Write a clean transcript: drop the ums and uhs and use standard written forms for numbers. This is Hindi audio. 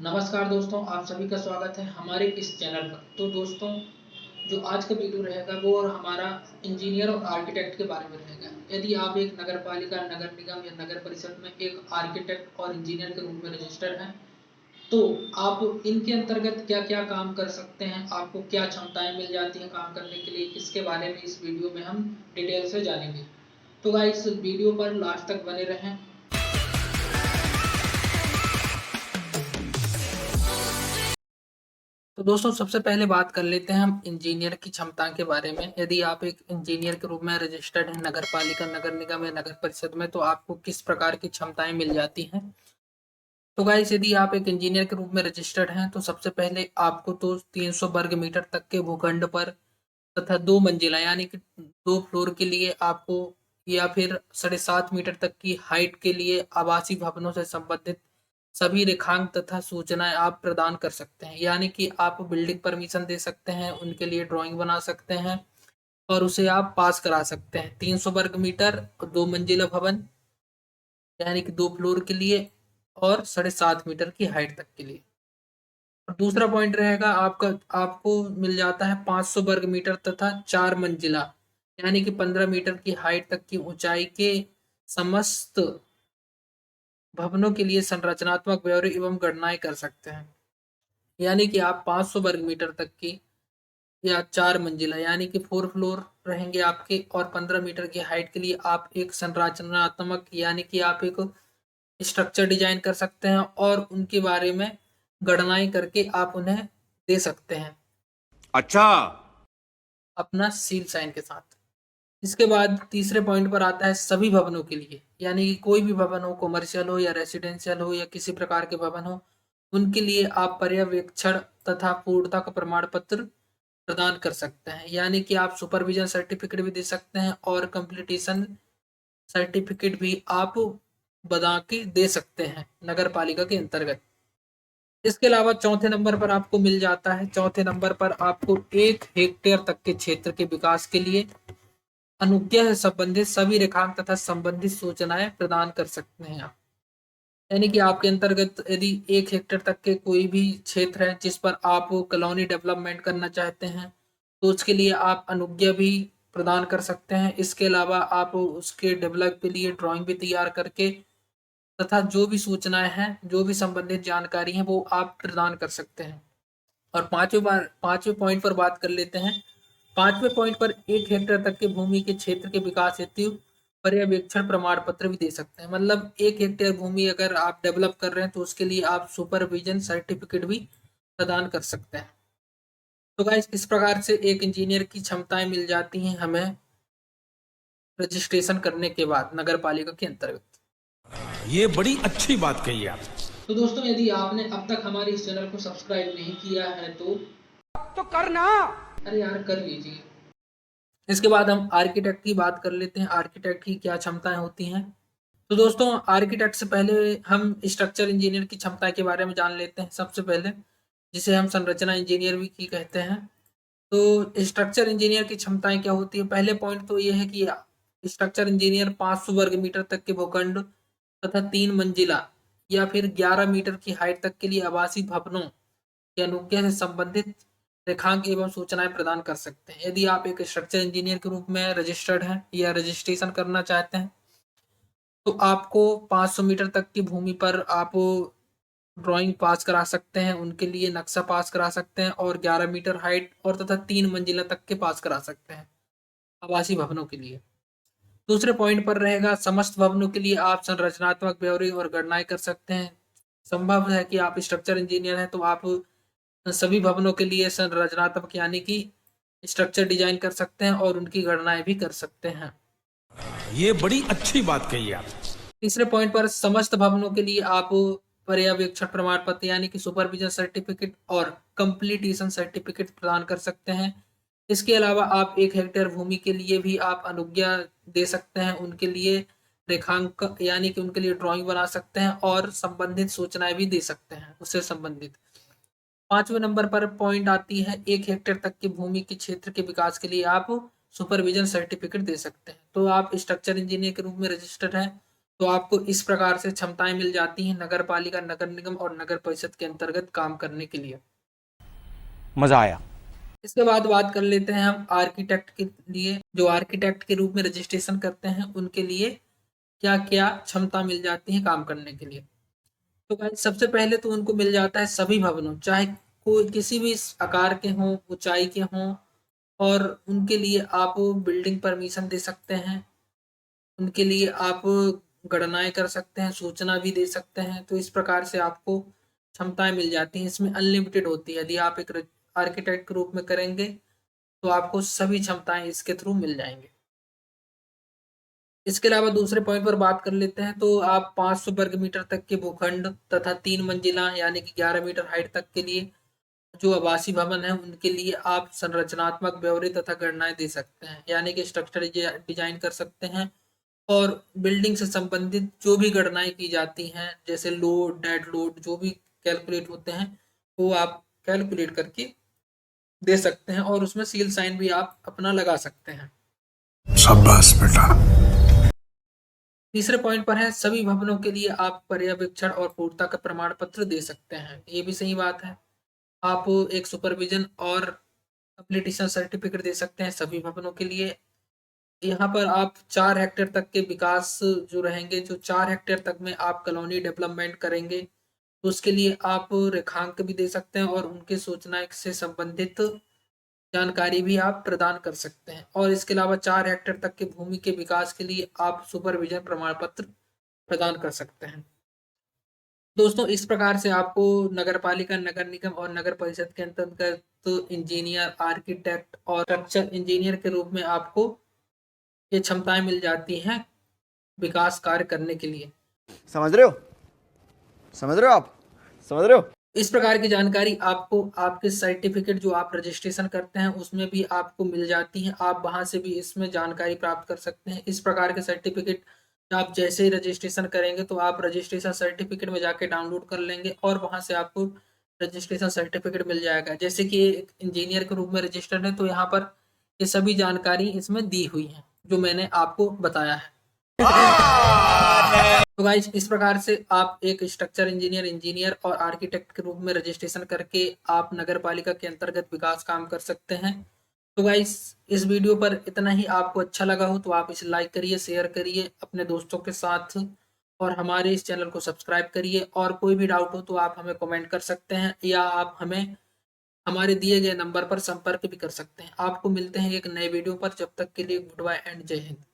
नमस्कार दोस्तों, आप सभी का स्वागत है हमारे इस चैनल पर। तो दोस्तों, जो आज का वीडियो रहेगा वो और हमारा इंजीनियर और आर्किटेक्ट के बारे में रहेगा। यदि आप एक नगर पालिका, नगर निगम या नगर परिषद में एक आर्किटेक्ट और इंजीनियर के रूप में रजिस्टर्ड हैं, तो आप इनके अंतर्गत क्या-क्या काम कर सकते हैं, आपको क्या क्षमताएं मिल जाती हैं काम करने के लिए, इसके बारे में इस वीडियो में हम डिटेल से जानेंगे। तो गाइस, वीडियो पर लास्ट तक बने रहें। तो दोस्तों, सबसे पहले बात कर लेते हैं हम इंजीनियर की क्षमता के बारे में। यदि आप एक इंजीनियर के रूप में रजिस्टर्ड हैं नगर पालिका, नगर निगम या नगर परिषद में, तो आपको किस प्रकार की क्षमताएं मिल जाती हैं। तो गाइस, यदि आप एक इंजीनियर के रूप में रजिस्टर्ड हैं तो सबसे पहले आपको तो 300 वर्ग मीटर तक के भूखंड पर तथा 2 मंजिला यानी कि 2 फ्लोर के लिए आपको, या फिर 7.5 मीटर तक की हाइट के लिए आवासीय भवनों से संबंधित सभी रेखांक तथा सूचनाएं आप प्रदान कर सकते हैं। यानी कि आप बिल्डिंग परमिशन दे सकते हैं, उनके लिए ड्राइंग बना सकते हैं और उसे आप पास करा सकते हैं। 300 वर्ग मीटर, 2 मंजिला भवन यानी कि 2 फ्लोर के लिए और 7.5 मीटर की हाइट तक के लिए। और दूसरा पॉइंट रहेगा आपका, आपको मिल जाता है 500 वर्ग मीटर तथा 4 मंजिला यानी कि 15 मीटर की हाइट तक की ऊंचाई के समस्त भवनों के लिए संरचनात्मक ब्यौरे एवं गणनाएं कर सकते हैं। यानी कि आप 500 वर्ग मीटर तक की या 4 मंजिला यानी कि 4 फ्लोर रहेंगे आपके, और 15 मीटर की हाइट के लिए आप एक संरचनात्मक यानी कि आप एक स्ट्रक्चर डिजाइन कर सकते हैं और उनके बारे में गणनाएं करके आप उन्हें दे सकते हैं अच्छा। अपना सील साइन के साथ। इसके बाद तीसरे पॉइंट पर आता है सभी भवनों के लिए, यानी कि कोई भी भवन हो, कॉमर्शियल हो या रेसिडेंशियल हो या किसी प्रकार के भवन हो, उनके लिए आप पर्यवेक्षण तथा पूर्णता का प्रमाण पत्र प्रदान कर सकते हैं। यानी कि आप सुपरविजन सर्टिफिकेट भी दे सकते हैं और कंप्लीटेशन सर्टिफिकेट भी आप बना के दे सकते हैं नगर पालिका के अंतर्गत। इसके अलावा चौथे नंबर पर आपको मिल जाता है, चौथे नंबर पर आपको 1 हेक्टेयर तक के क्षेत्र के विकास के लिए अनुज्ञा से संबंधित सभी रेखांक तथा संबंधित सूचनाएं प्रदान कर सकते हैं आप। यानी कि आपके अंतर्गत यदि 1 हेक्टेयर तक के कोई भी क्षेत्र है जिस पर आप कॉलोनी डेवलपमेंट करना चाहते हैं, तो उसके लिए आप अनुज्ञा भी प्रदान कर सकते हैं। इसके अलावा आप उसके डेवलप के लिए ड्राइंग भी तैयार करके तथा जो भी सूचनाएं हैं, जो भी संबंधित जानकारी है, वो आप प्रदान कर सकते हैं। और पांचवें पॉइंट पर बात कर लेते हैं। पांचवें पॉइंट पर 1 हेक्टेयर तक के भूमि के क्षेत्र के विकास हेतु पर्यवेक्षण प्रमाण पत्र भी दे सकते हैं। मतलब 1 हेक्टेयर भूमि अगर आप डेवलप कर रहे हैं तो उसके लिए आप सुपरविजन सर्टिफिकेट भी प्रदान कर सकते हैं। तो गाइस, इस प्रकार से एक इंजीनियर की क्षमताएं मिल जाती हैं हमें रजिस्ट्रेशन करने के बाद नगर पालिका के अंतर्गत। ये बड़ी अच्छी बात कही आप। तो दोस्तों, यदि आपने अब तक हमारे इस चैनल को सब्सक्राइब नहीं किया है तो करना, अरे यार कर लीजिए। इसके बाद हम आर्किटेक्ट की बात कर लेते हैं, आर्किटेक्ट की क्या क्षमताएं होती हैं। तो दोस्तों, आर्किटेक्ट से पहले हम स्ट्रक्चर इंजीनियर की क्षमता के बारे में जान लेते हैं सबसे पहले, जिसे हम संरचना इंजीनियर भी की कहते हैं। तो स्ट्रक्चर इंजीनियर की क्षमताएं क्या होती है। पहले पॉइंट तो ये है कि स्ट्रक्चर इंजीनियर 500 वर्ग मीटर तक के भूखंड तथा 3 मंजिला या फिर 11 मीटर की हाइट तक के लिए आवासीय भवनों की अनुज्ञा से संबंधित रेखांक एवं सूचनाएं प्रदान कर सकते हैं। यदि आप एक स्ट्रक्चर इंजीनियर के रूप में रजिस्टर्ड हैं या रजिस्ट्रेशन करना चाहते हैं, तो आपको 500 मीटर तक की भूमि पर आप ड्राइंग पास करा सकते हैं, उनके लिए नक्शा पास करा सकते हैं और 11 मीटर हाइट और तथा 3 मंजिला तक के पास करा सकते हैं आवासीय भवनों के लिए। दूसरे पॉइंट पर रहेगा समस्त भवनों के लिए आप संरचनात्मक ब्यौरे और गणनाएं कर सकते हैं। संभव है कि आप स्ट्रक्चर इंजीनियर हैं तो आप सभी भवनों के लिए संरचनात्मक यानी कि स्ट्रक्चर डिजाइन कर सकते हैं और उनकी गणनाएं भी कर सकते हैं। ये बड़ी अच्छी बात कही आप। तीसरे पॉइंट पर समस्त भवनों के लिए आप पर्यवेक्षण प्रमाण पत्र यानी कि सुपरविजन सर्टिफिकेट और कंप्लीटेशन सर्टिफिकेट प्रदान कर सकते हैं। इसके अलावा आप 1 हेक्टेयर भूमि के लिए भी आप अनुज्ञा दे सकते हैं, उनके लिए रेखांक यानी कि उनके लिए ड्राइंग बना सकते हैं और संबंधित सूचनाएं भी दे सकते हैं उससे संबंधित। पांचवें नंबर पर पॉइंट आती है 1 हेक्टेयर तक की भूमि के क्षेत्र के विकास के लिए आप सुपरविजन सर्टिफिकेट दे सकते हैं। तो आप स्ट्रक्चर इंजीनियर के रूप में रजिस्टर्ड हैं तो आपको इस प्रकार से क्षमताएं मिल जाती हैं नगर पालिका, नगर निगम और नगर परिषद के अंतर्गत काम करने के लिए। मजा आया। इसके बाद बात कर लेते हैं हम आर्किटेक्ट के लिए। जो आर्किटेक्ट के रूप में रजिस्ट्रेशन करते हैं उनके लिए क्या क्या क्षमता मिल जाती है काम करने के लिए। तो गाइस सबसे पहले तो उनको मिल जाता है सभी भवनों, चाहे कोई किसी भी आकार के हों, ऊंचाई के हों, और उनके लिए आप बिल्डिंग परमिशन दे सकते हैं। उनके लिए आप गणनाएँ कर सकते हैं, सूचना भी दे सकते हैं। तो इस प्रकार से आपको क्षमताएँ मिल जाती हैं। इसमें अनलिमिटेड होती है। यदि आप एक आर्किटेक्ट के रूप में करेंगे, तो आपको सभी क्षमताएँ इसके थ्रू मिल जाएँगी। इसके अलावा दूसरे पॉइंट पर बात कर लेते हैं, तो आप 500 वर्ग मीटर तक के भूखंड तथा 3 मंजिला यानी कि 11 मीटर हाइट तक के लिए जो आवासीय भवन है, उनके लिए आप संरचनात्मक ब्यौरे तथा गणनाएँ दे सकते हैं। यानी कि स्ट्रक्चर डिज़ाइन कर सकते हैं, और बिल्डिंग से संबंधित जो भी गणनाएँ की जाती हैं, जैसे लोड, डेड लोड जो भी कैलकुलेट होते हैं, वो आप कैलकुलेट करके दे सकते हैं, और उसमें सील साइन भी आप अपना लगा सकते हैं। शाबाश बेटा। तीसरे पॉइंट पर है सभी भवनों के लिए आप पर्यवेक्षण और पूर्णता का प्रमाण पत्र दे सकते हैं। ये भी सही बात है। आप एक सुपरविजन और कंप्लीटेशन सर्टिफिकेट दे सकते हैं सभी भवनों के लिए। यहाँ पर आप 4 हेक्टेयर तक के विकास जो रहेंगे, जो 4 हेक्टेयर तक में आप कॉलोनी डेवलपमेंट करेंगे, तो उसके लिए आप रेखांक भी दे सकते हैं, और उनके सूचना से संबंधित जानकारी भी आप प्रदान कर सकते हैं। और इसके अलावा 4 हेक्टेयर तक के भूमि के विकास के लिए आप सुपरविजन प्रमाण पत्र प्रदान कर सकते हैं। दोस्तों इस प्रकार से आपको नगर पालिका, नगर निगम और नगर परिषद के अंतर्गत तो इंजीनियर, आर्किटेक्ट और स्ट्रक्चर इंजीनियर के रूप में आपको ये क्षमताएं मिल जाती हैं विकास कार्य करने के लिए। समझ रहे हो? समझ रहे हो आप? समझ रहे हो? इस प्रकार की जानकारी आपको आपके सर्टिफिकेट जो आप रजिस्ट्रेशन करते हैं उसमें भी आपको मिल जाती है। आप वहां से भी इसमें जानकारी प्राप्त कर सकते हैं। इस प्रकार के सर्टिफिकेट आप जैसे ही रजिस्ट्रेशन करेंगे, तो आप रजिस्ट्रेशन सर्टिफिकेट में जाके डाउनलोड कर लेंगे, और वहां से आपको रजिस्ट्रेशन सर्टिफिकेट मिल जाएगा। जैसे कि एक इंजीनियर के रूप में रजिस्टर्ड है, तो यहाँ पर ये सभी जानकारी इसमें दी हुई है जो मैंने आपको बताया है। तो गाइस इस प्रकार से आप एक स्ट्रक्चर इंजीनियर, इंजीनियर और आर्किटेक्ट के रूप में रजिस्ट्रेशन करके आप नगर पालिका के अंतर्गत विकास काम कर सकते हैं। तो गाइस इस वीडियो पर इतना ही। आपको अच्छा लगा हो तो आप इसे लाइक करिए, शेयर करिए अपने दोस्तों के साथ, और हमारे इस चैनल को सब्सक्राइब करिए। और कोई भी डाउट हो तो आप हमें कमेंट कर सकते हैं, या आप हमें हमारे दिए गए नंबर पर संपर्क भी कर सकते हैं। आपको मिलते हैं एक नए वीडियो पर। जब तक के लिए गुड बाय एंड जय हिंद।